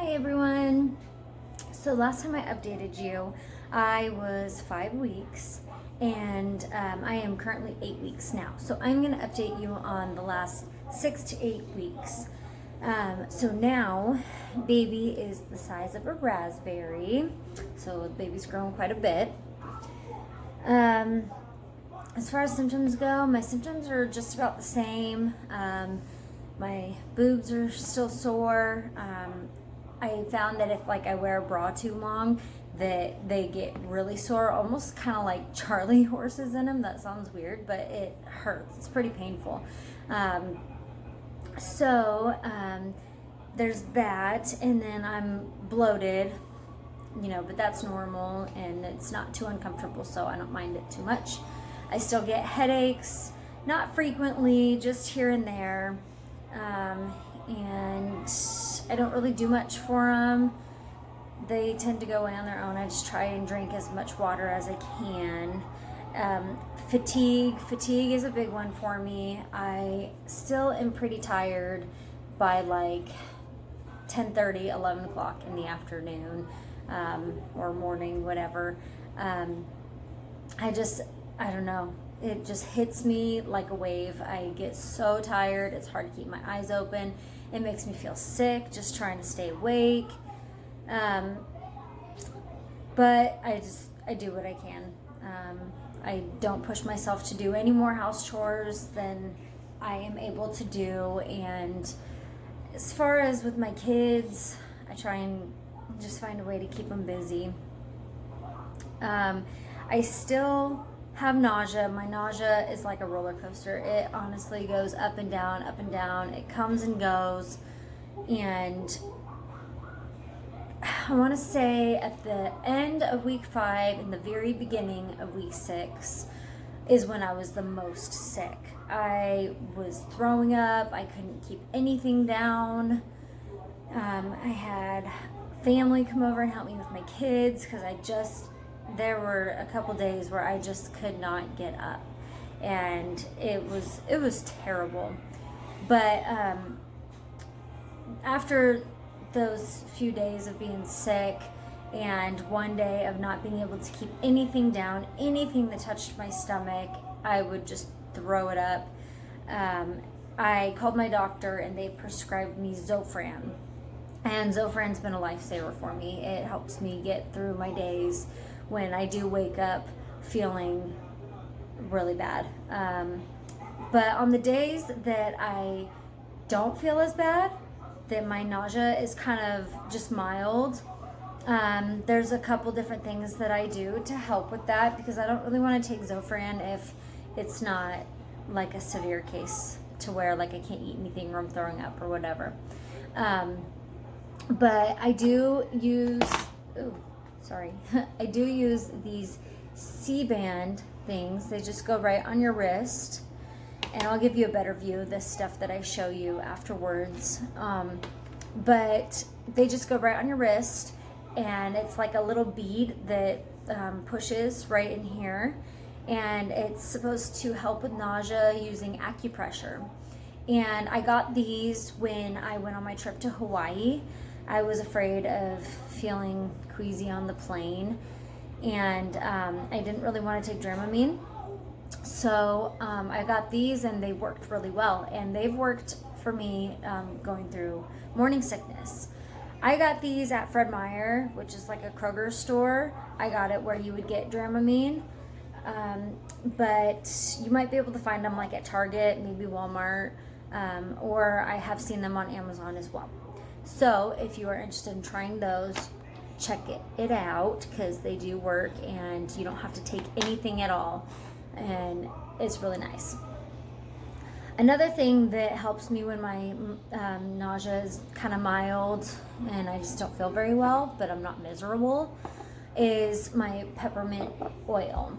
Hi everyone. So last time I updated you, I was 5 weeks and I am currently 8 weeks now. So I'm going to update you on the last 6 to 8 weeks. So now baby is the size of a raspberry. So the baby's grown quite a bit. As far as symptoms go, my symptoms are just about the same. My boobs are still sore. I found that if I wear a bra too long, that they get really sore, almost kind of like Charlie horses in them. That sounds weird, but it hurts. It's pretty painful. There's that, and then I'm bloated, but that's normal and it's not too uncomfortable, so I don't mind it too much. I still get headaches, not frequently, just here and there. And I don't really do much for them. They tend to go away on their own. I just try and drink as much water as I can. Fatigue is a big one for me. I still am pretty tired by 10:30, 11 o'clock in the afternoon, or morning, whatever. I don't know. It just hits me like a wave. I get so tired. It's hard to keep my eyes open. It makes me feel sick just trying to stay awake. But I do what I can. I don't push myself to do any more house chores than I am able to do. And as far as with my kids, I try and just find a way to keep them busy. I still have nausea. My nausea is like a roller coaster. It honestly goes up and down, up and down. It comes and goes. And I want to say at the end of week 5 and the very beginning of week 6 is when I was the most sick. I was throwing up. I couldn't keep anything down. I had family come over and help me with my kids because there were a couple days where I just could not get up, and it was terrible. But after those few days of being sick and one day of not being able to keep anything down, anything that touched my stomach, I would just throw it up. I called my doctor and they prescribed me Zofran, and Zofran's been a lifesaver for me. It helps me get through my days when I do wake up feeling really bad. But on the days that I don't feel as bad, that my nausea is kind of just mild, there's a couple different things that I do to help with that, because I don't really want to take Zofran if it's not like a severe case to where I can't eat anything or I'm throwing up or whatever. But I do use I do use these C-band things. They just go right on your wrist, and I'll give you a better view of this stuff that I show you afterwards. But they just go right on your wrist, and it's like a little bead that pushes right in here, and it's supposed to help with nausea using acupressure. And I got these when I went on my trip to Hawaii. I was afraid of feeling queasy on the plane, and I didn't really want to take Dramamine. So I got these, and they worked really well, and they've worked for me going through morning sickness. I got these at Fred Meyer, which is like a Kroger store. I got it where you would get Dramamine, but you might be able to find them at Target, maybe Walmart, or I have seen them on Amazon as well. So if you are interested in trying those, check it out, because they do work and you don't have to take anything at all, and it's really nice. Another thing that helps me when my nausea is kind of mild and I just don't feel very well, but I'm not miserable, is my peppermint oil.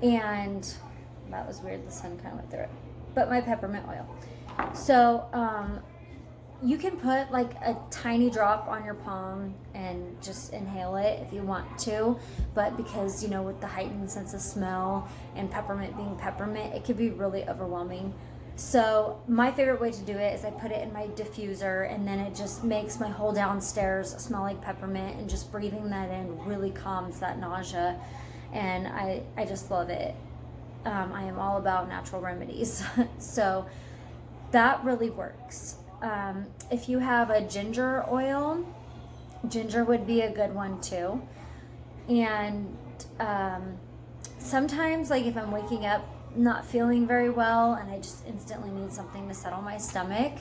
And that was weird, the sun kind of went through it. But my peppermint oil. So you can put a tiny drop on your palm and just inhale it if you want to, but because with the heightened sense of smell and peppermint being peppermint, it could be really overwhelming. So my favorite way to do it is I put it in my diffuser, and then it just makes my whole downstairs smell like peppermint, and just breathing that in really calms that nausea. And I just love it. I am all about natural remedies. So that really works. If you have a ginger oil, ginger would be a good one too. And sometimes, like if I'm waking up not feeling very well and I just instantly need something to settle my stomach,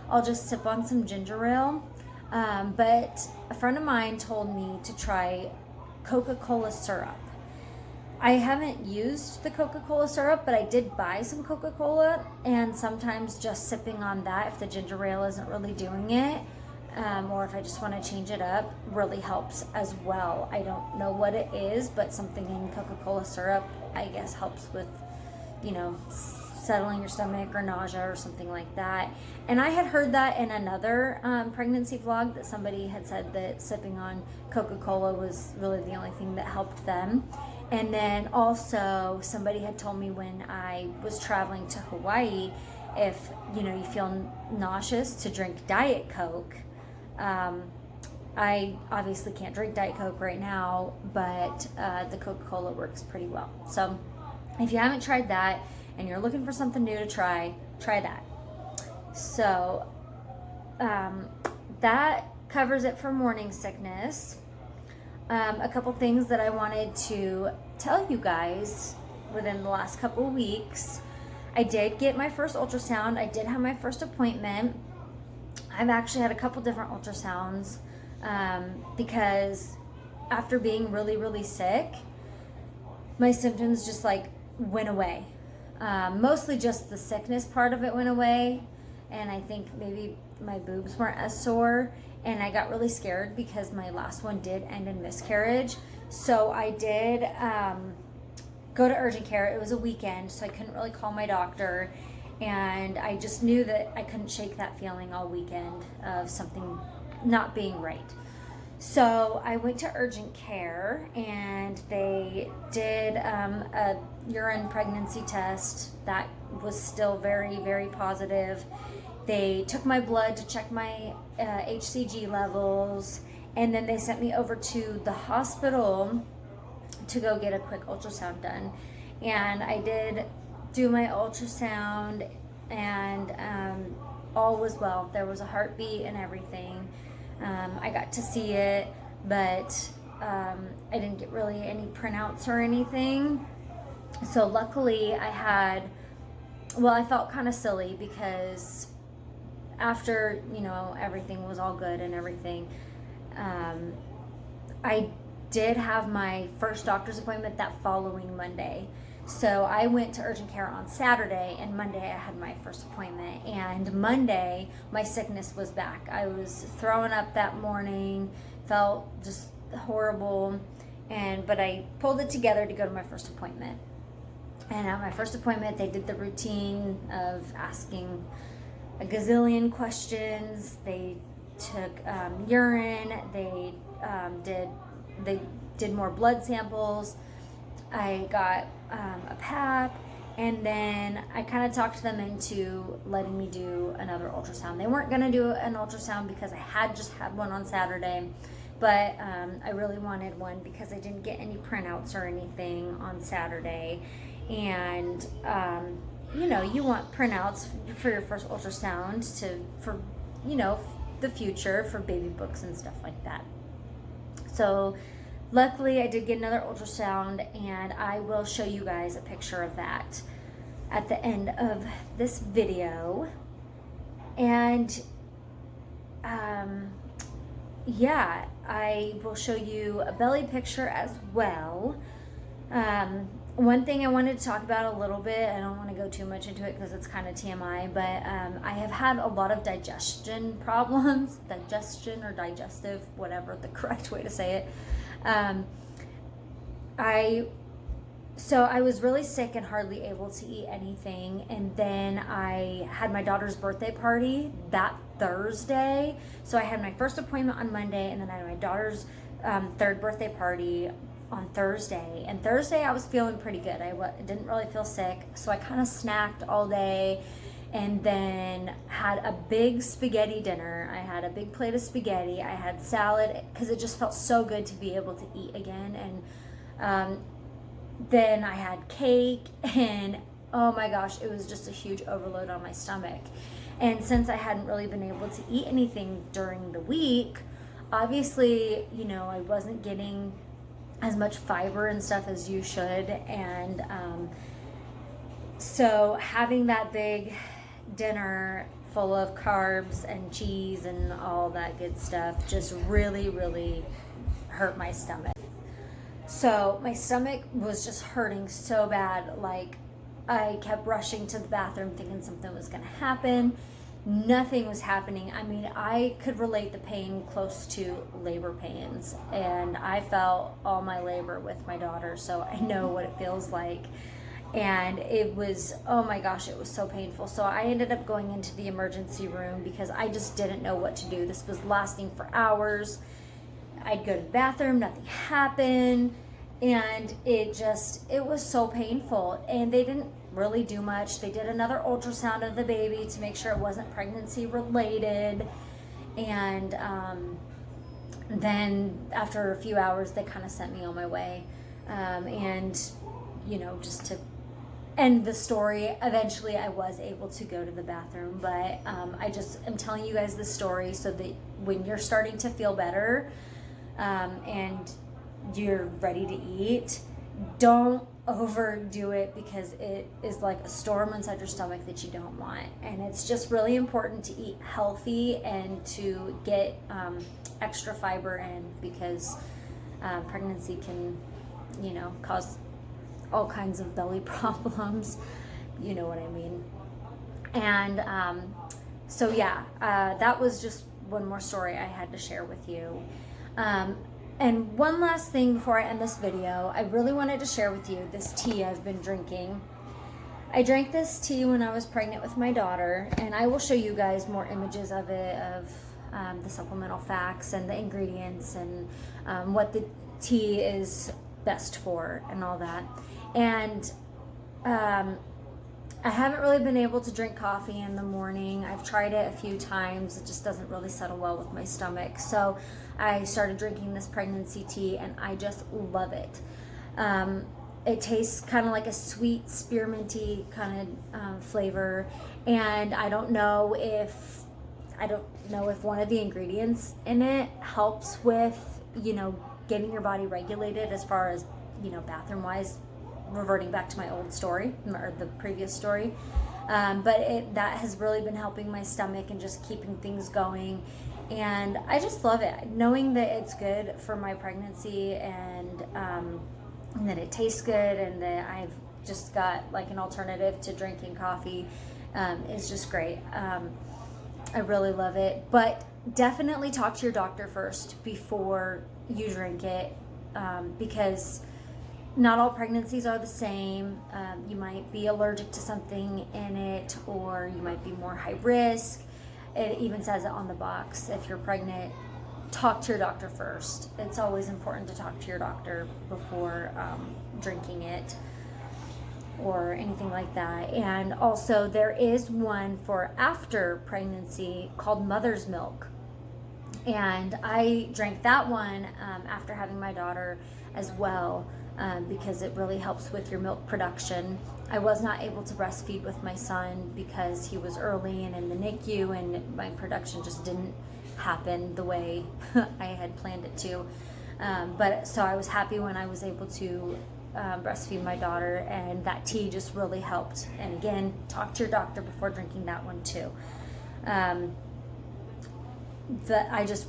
I'll just sip on some ginger ale. But a friend of mine told me to try Coca-Cola syrup. I haven't used the Coca-Cola syrup, but I did buy some Coca-Cola, and sometimes just sipping on that, if the ginger ale isn't really doing it, or if I just want to change it up, really helps as well. I don't know what it is, but something in Coca-Cola syrup, I guess, helps with, settling your stomach or nausea or something like that. And I had heard that in another pregnancy vlog, that somebody had said that sipping on Coca-Cola was really the only thing that helped them. And then also somebody had told me when I was traveling to Hawaii, if you feel nauseous, to drink Diet Coke. I obviously can't drink Diet Coke right now, but the Coca-Cola works pretty well. So if you haven't tried that and you're looking for something new to try that. So that covers it for morning sickness. A couple things that I wanted to tell you guys within the last couple weeks. I did get my first ultrasound. I did have my first appointment. I've actually had a couple different ultrasounds because after being really, really sick, my symptoms just like went away. Mostly just the sickness part of it went away, and I think maybe my boobs weren't as sore, and I got really scared because my last one did end in miscarriage. So I did go to urgent care. It was a weekend, so I couldn't really call my doctor, and I just knew that I couldn't shake that feeling all weekend of something not being right. So I went to urgent care, and they did a urine pregnancy test that was still very, very positive. They took my blood to check my HCG levels, and then they sent me over to the hospital to go get a quick ultrasound done. And I did do my ultrasound, and all was well. There was a heartbeat and everything. I got to see it, but I didn't get really any printouts or anything. So luckily I felt kind of silly because after, everything was all good and everything, I did have my first doctor's appointment that following Monday. So I went to urgent care on Saturday, and Monday I had my first appointment. And Monday, my sickness was back. I was throwing up that morning, felt just horrible, but I pulled it together to go to my first appointment. And at my first appointment, they did the routine of asking a gazillion questions. They took urine. They did more blood samples. I got a pap, and then I kind of talked them into letting me do another ultrasound. They weren't going to do an ultrasound because I had just had one on Saturday, but I really wanted one because I didn't get any printouts or anything on Saturday. And you want printouts for your first ultrasound for the future, for baby books and stuff like that. So luckily, I did get another ultrasound, and I will show you guys a picture of that at the end of this video. And I will show you a belly picture as well. One thing I wanted to talk about a little bit, I don't want to go too much into it because it's kind of TMI, but I have had a lot of digestion problems, digestion or digestive, whatever the correct way to say it. I was really sick and hardly able to eat anything, and then I had my daughter's birthday party that Thursday. So I had my first appointment on Monday, and then I had my daughter's third birthday party on Thursday. And Thursday I was feeling pretty good. I didn't really feel sick, so I kind of snacked all day, and then had a big spaghetti dinner. I had a big plate of spaghetti. I had salad because it just felt so good to be able to eat again. And then I had cake, and oh my gosh, it was just a huge overload on my stomach. And since I hadn't really been able to eat anything during the week, obviously, you know, I wasn't getting as much fiber and stuff as you should. And so having that big dinner full of carbs and cheese and all that good stuff just really, really hurt my stomach. So my stomach was just hurting so bad. Like, I kept rushing to the bathroom thinking something was going to happen. Nothing was happening. I mean, I could relate the pain close to labor pains, and I felt all my labor with my daughter, so I know what it feels like. And it was, oh my gosh, it was so painful. So I ended up going into the emergency room because I just didn't know what to do. This was lasting for hours. I'd go to the bathroom, nothing happened, and it was so painful. And they didn't really do much. They did another ultrasound of the baby to make sure it wasn't pregnancy related. And then after a few hours, they kind of sent me on my way. And, you know, just to end the story, eventually I was able to go to the bathroom. But I just am telling you guys this story so that when you're starting to feel better, and you're ready to eat, don't overdo it, because it is like a storm inside your stomach that you don't want. And it's just really important to eat healthy and to get extra fiber in, because pregnancy can, you know, cause all kinds of belly problems, you know what I mean. And so yeah, that was just one more story I had to share with you. And one last thing before I end this video, I really wanted to share with you this tea I've been drinking. I drank this tea when I was pregnant with my daughter, and I will show you guys more images of it, of the supplemental facts and the ingredients and what the tea is best for and all that. And I haven't really been able to drink coffee in the morning. I've tried it a few times. It just doesn't really settle well with my stomach. So I started drinking this pregnancy tea, and I just love it. It tastes kind of like a sweet spearminty kind of flavor. And I don't know if one of the ingredients in it helps with, you know, getting your body regulated as far as, you know, bathroom wise, reverting back to my old story, or the previous story. But that has really been helping my stomach and just keeping things going. And I just love it. Knowing that it's good for my pregnancy, and that it tastes good, and that I've just got like an alternative to drinking coffee is just great. I really love it. But definitely talk to your doctor first before you drink it, because not all pregnancies are the same. You might be allergic to something in it, or you might be more high risk. It even says it on the box. If you're pregnant, talk to your doctor first. It's always important to talk to your doctor before drinking it or anything like that. And also, there is one for after pregnancy called mother's milk. And I drank that one after having my daughter as well. Because it really helps with your milk production. I was not able to breastfeed with my son because he was early and in the NICU, and my production just didn't happen the way I had planned it to. But so I was happy when I was able to breastfeed my daughter, and that tea just really helped. And again, talk to your doctor before drinking that one too. I just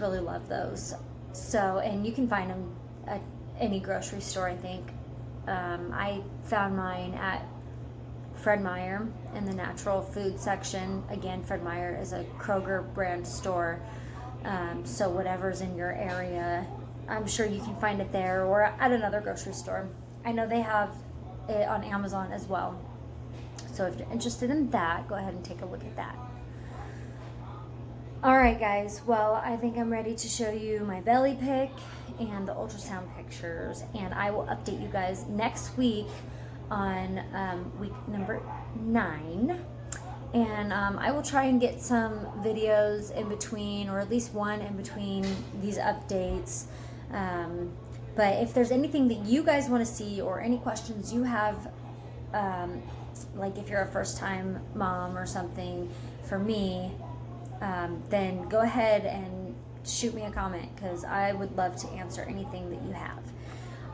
really love those. So, and you can find them at any grocery store, I think. I found mine at Fred Meyer in the natural food section. Again, Fred Meyer is a Kroger brand store. So whatever's in your area, I'm sure you can find it there or at another grocery store. I know they have it on Amazon as well. So if you're interested in that, go ahead and take a look at that. All right, guys. Well, I think I'm ready to show you my belly pic and the ultrasound pictures, and I will update you guys next week on week number 9. And I will try and get some videos in between, or at least one in between these updates. But if there's anything that you guys want to see or any questions you have, like if you're a first-time mom or something for me, then go ahead and shoot me a comment, because I would love to answer anything that you have.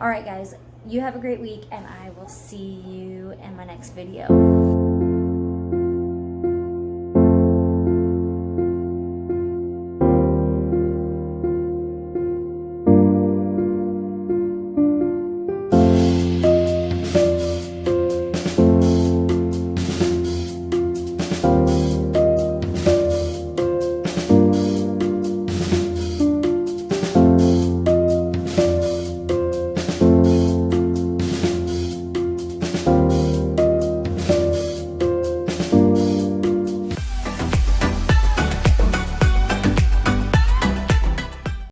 All right, guys, you have a great week, and I will see you in my next video.